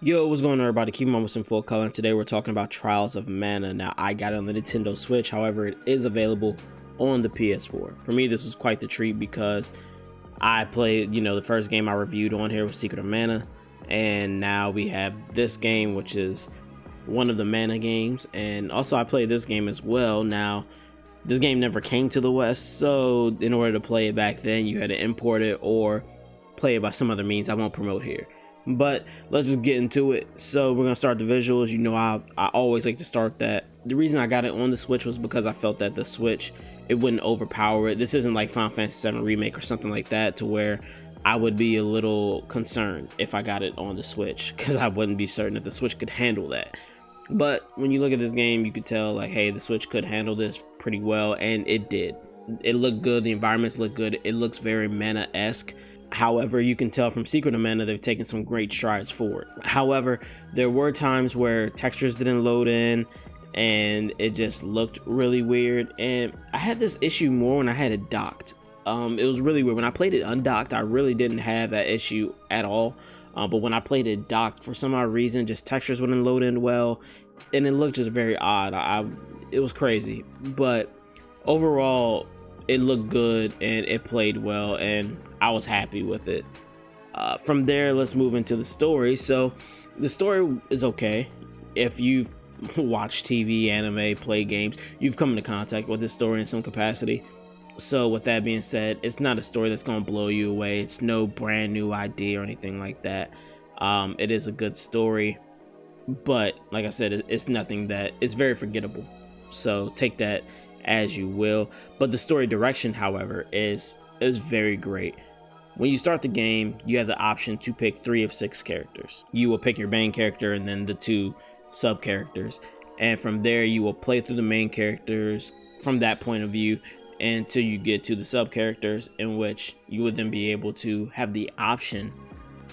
Yo, what's going on, everybody? Keep on with some full color, and today we're talking about Trials of Mana. Now, I got it on the Nintendo Switch, however, it is available on the PS4. For me, this was quite the treat because I played, the first game I reviewed on here was Secret of Mana, and now we have this game, which is one of the Mana games, and also I played this game as well. Now, this game never came to the West, so in order to play it back then, you had to import it or play it by some other means I won't promote here. But let's just get into it. So we're gonna start the visuals. I always like to start that. The reason I got it on the Switch was because I felt that the Switch, it wouldn't overpower it. This isn't like Final Fantasy VII Remake or something like that, to where I would be a little concerned if I got it on the Switch, because I wouldn't be certain if the Switch could handle that. But when you look at this game, you could tell, like, hey, the Switch could handle this pretty well, and it did. It looked good. The environments look good. It looks very Mana-esque. However, you can tell from Secret of Mana they've taken some great strides forward. However, there were times where textures didn't load in and it just looked really weird, and I had this issue more when I had it docked. It was really weird. When I played it undocked, I really didn't have that issue at all, but when I played it docked, for some odd reason, just textures wouldn't load in well, and it looked just very odd. It was crazy, but overall it looked good and it played well, and I was happy with it. From there, let's move into the story. So the story is okay. If you've watched TV, anime, play games, you've come into contact with this story in some capacity. So with that being said, it's not a story that's going to blow you away. It's no brand new idea or anything like that. It is a good story, but like I said, it's nothing that it's very forgettable. So take that as you will. But the story direction, however, is very great. When you start the game, you have the option to pick 3 of 6 characters. You will pick your main character and then the 2 sub characters, and from there you will play through the main characters from that point of view until you get to the sub characters, in which you would then be able to have the option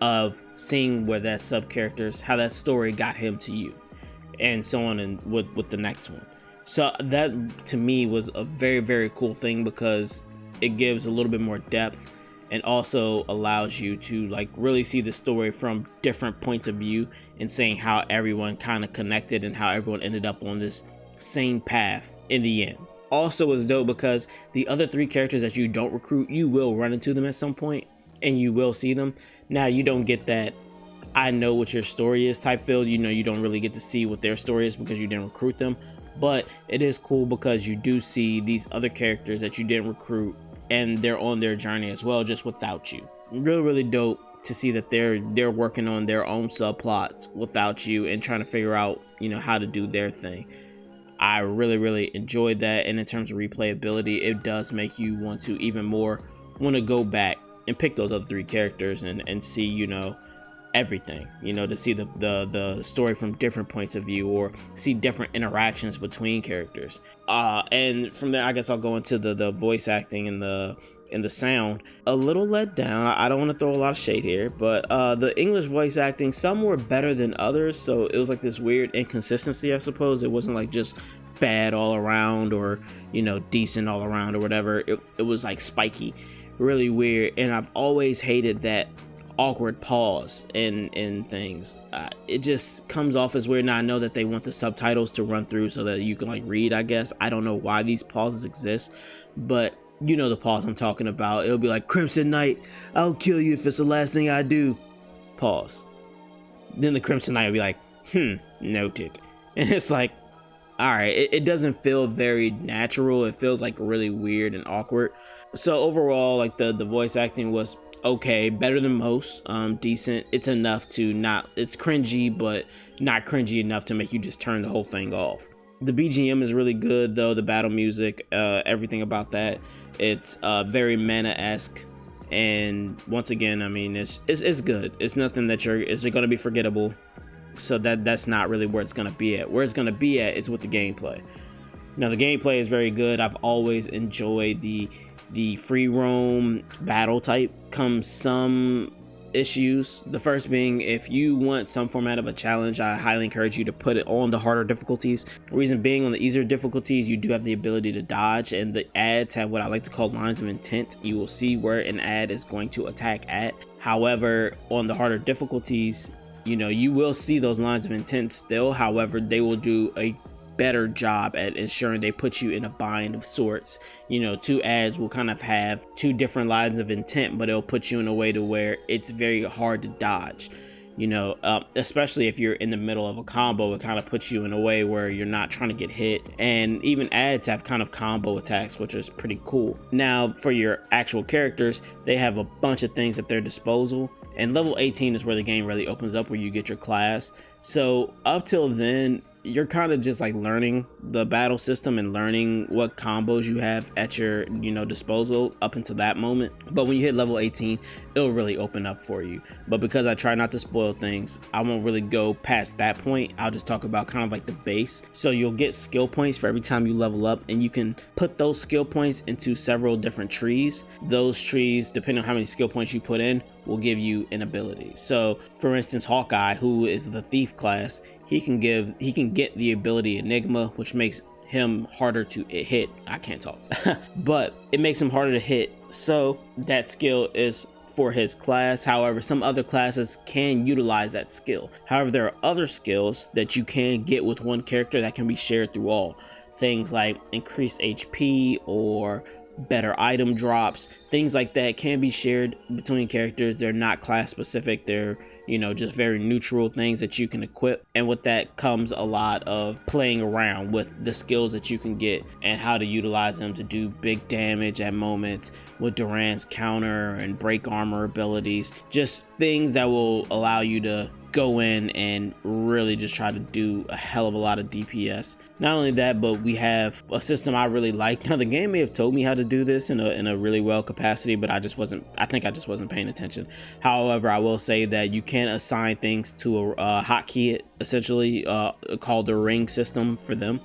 of seeing where that sub characters, how that story got him to you, and so on, and with the next one. So that to me was a very, very cool thing, because it gives a little bit more depth and also allows you to like really see the story from different points of view and saying how everyone kind of connected and how everyone ended up on this same path in the end. Also is dope because the other 3 characters that you don't recruit, you will run into them at some point and you will see them. Now, you don't get that I know what your story is type feel. You don't really get to see what their story is because you didn't recruit them. But it is cool because you do see these other characters that you didn't recruit, and they're on their journey as well, just without you. Really, really dope to see that they're working on their own subplots without you and trying to figure out, how to do their thing. I really, really enjoyed that. And in terms of replayability, it does make you want to even more want to go back and pick those other 3 characters and see, everything, to see the story from different points of view, or see different interactions between characters. And from there, I guess I'll go into the voice acting and the sound. A little let down. I don't want to throw a lot of shade here, but the English voice acting, some were better than others, so it was like this weird inconsistency, I suppose. It wasn't like just bad all around, or decent all around, or whatever. It was like spiky, really weird. And I've always hated that awkward pause in things. It just comes off as weird. Now, I know that they want the subtitles to run through so that you can like read, I guess. I don't know why these pauses exist, but the pause I'm talking about. It'll be like, Crimson Knight, I'll kill you if it's the last thing I do. Pause. Then the Crimson Knight will be like, noted. And it's like, all right, it doesn't feel very natural. It feels like really weird and awkward. So overall, like the voice acting was okay, better than most, decent. It's enough to not, it's cringy, but not cringy enough to make you just turn the whole thing off. The BGM is really good though, the battle music, everything about that. It's very Mana-esque, and once again, I mean, it's good. It's nothing that is it going to be forgettable, so that's not really where it's going to be at. Where it's going to be at is with the gameplay. Now, the gameplay is very good. I've always enjoyed the free roam battle type. Comes some issues. The first being, if you want some format of a challenge, I highly encourage you to put it on the harder difficulties. Reason being, on the easier difficulties, you do have the ability to dodge, and the ads have what I like to call lines of intent. You will see where an ad is going to attack at. However, on the harder difficulties, You know, you will see those lines of intent still. However, they will do a better job at ensuring they put you in a bind of sorts. You know, 2 ads will kind of have 2 different lines of intent, but it'll put you in a way to where it's very hard to dodge. You know, especially if you're in the middle of a combo, it kind of puts you in a way where you're not trying to get hit. And even ads have kind of combo attacks, which is pretty cool. Now, for your actual characters, they have a bunch of things at their disposal. And level 18 is where the game really opens up, where you get your class. So up till then, you're kind of just like learning the battle system and learning what combos you have at your, you know, disposal up until that moment. But when you hit level 18, it'll really open up for you. But because I try not to spoil things, I won't really go past that point. I'll just talk about kind of like the base. So you'll get skill points for every time you level up, and you can put those skill points into several different trees. Those trees, depending on how many skill points you put in, will give you an ability. So for instance, Hawkeye, who is the thief class, he can get the ability Enigma, which makes him harder to hit. I can't talk. But it makes him harder to hit, so that skill is for his class. However, some other classes can utilize that skill. However, there are other skills that you can get with one character that can be shared through all. Things like increased HP or better item drops, things like that can be shared between characters. They're not class specific. They're, you know, just very neutral things that you can equip. And with that comes a lot of playing around with the skills that you can get and how to utilize them to do big damage at moments with Duran's counter and break armor abilities, just things that will allow you to go in and really just try to do a hell of a lot of DPS. Not only that, but we have a system I really like. Now, the game may have told me how to do this in a really well capacity, but I think I just wasn't paying attention. However, I will say that you can assign things to a hotkey, essentially called the ring system for them.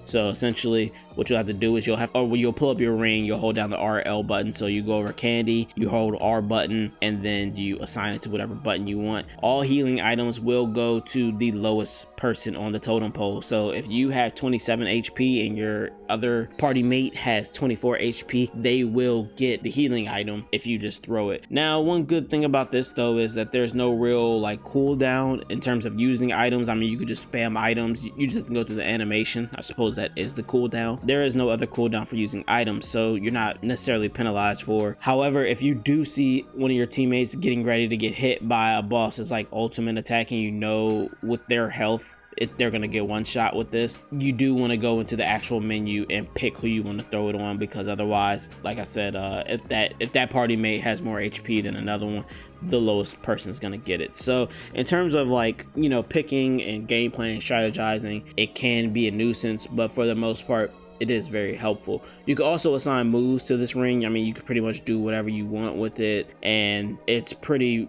So essentially what you'll have to do is you'll pull up your ring, you'll hold down the RL button. So you go over candy, you hold R button, and then you assign it to whatever button you want. All healing items will go to the lowest person on the totem pole. So if you have 27 HP and your other party mate has 24 HP, they will get the healing item if you just throw it. Now, one good thing about this though is that there's no real like cooldown in terms of using items. I mean, you could just spam items. You just have to go through the animation. I suppose that is the cooldown. There is no other cooldown for using items, so you're not necessarily penalized for. However, if you do see one of your teammates getting ready to get hit by a boss is like ultimate attacking, you know, with their health, they're gonna get one shot with this, you do want to go into the actual menu and pick who you want to throw it on, because otherwise, like I said, if that party mate has more HP than another one, the lowest person is gonna get it. So in terms of like, you know, picking and gameplay and strategizing, it can be a nuisance, but for the most part, it is very helpful. You can also assign moves to this ring. I mean, you can pretty much do whatever you want with it, and it's pretty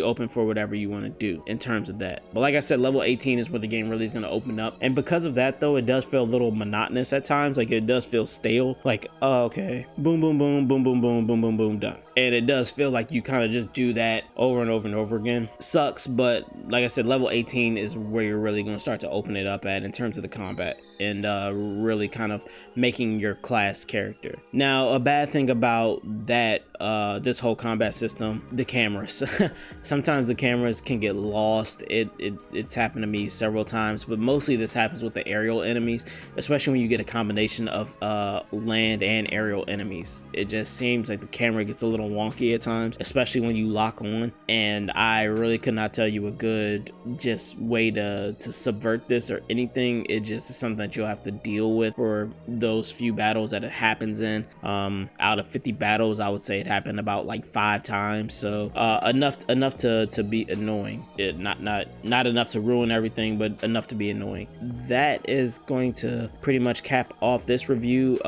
open for whatever you want to do in terms of that. But like I said, level 18 is where the game really is going to open up, and because of that though, it does feel a little monotonous at times. Like, it does feel stale, like, oh, okay, boom boom boom boom boom boom boom boom boom, done. And it does feel like you kind of just do that over and over and over again. Sucks, but like I said, level 18 is where you're really going to start to open it up at in terms of the combat and really kind of making your class character. Now, a bad thing about that, this whole combat system, the cameras. Sometimes the cameras can get lost. It's happened to me several times, but mostly this happens with the aerial enemies, especially when you get a combination of land and aerial enemies. It just seems like the camera gets a little wonky at times, especially when you lock on, and I really could not tell you a good just way to subvert this or anything. It just is something that you'll have to deal with for those few battles that it happens in. Out of 50 battles, I would say it happened about like 5 times, so enough to be annoying. Not enough to ruin everything, but enough to be annoying. That is going to pretty much cap off this review.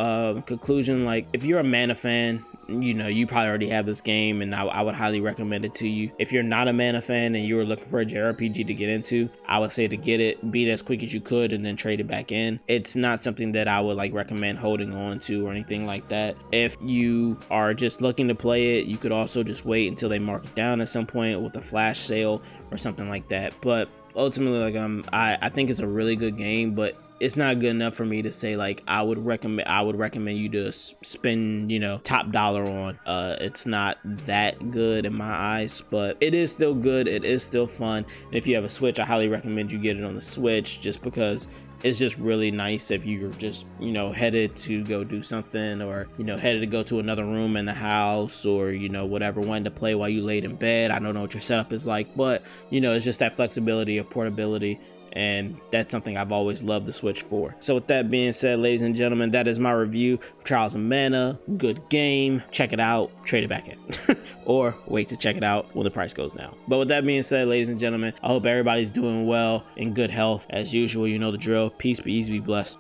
Conclusion, like, if you're a Mana fan, you know, you probably already have this game, and I would highly recommend it to you. If you're not a Mana fan and you're looking for a JRPG to get into, I would say to get it, beat it as quick as you could, and then trade it back in. It's not something that I would like recommend holding on to or anything like that. If you are just looking to play it, you could also just wait until they mark it down at some point with a flash sale or something like that. But ultimately, like, I think it's a really good game, but it's not good enough for me to say like I would recommend you to spend, you know, top dollar on. It's not that good in my eyes, but it is still good. It is still fun. And if you have a Switch, I highly recommend you get it on the Switch, just because it's just really nice if you're just, you know, headed to go do something, or, you know, headed to go to another room in the house, or, you know, whatever, wanting to play while you laid in bed. I don't know what your setup is like, but, you know, it's just that flexibility of portability, and that's something I've always loved the Switch for. So with that being said, ladies and gentlemen, that is my review of Trials of Mana. Good game. Check it out, trade it back in, or wait to check it out when the price goes down. But with that being said, ladies and gentlemen, I hope everybody's doing well, in good health. As usual, you know the drill. Peace, be easy, be blessed.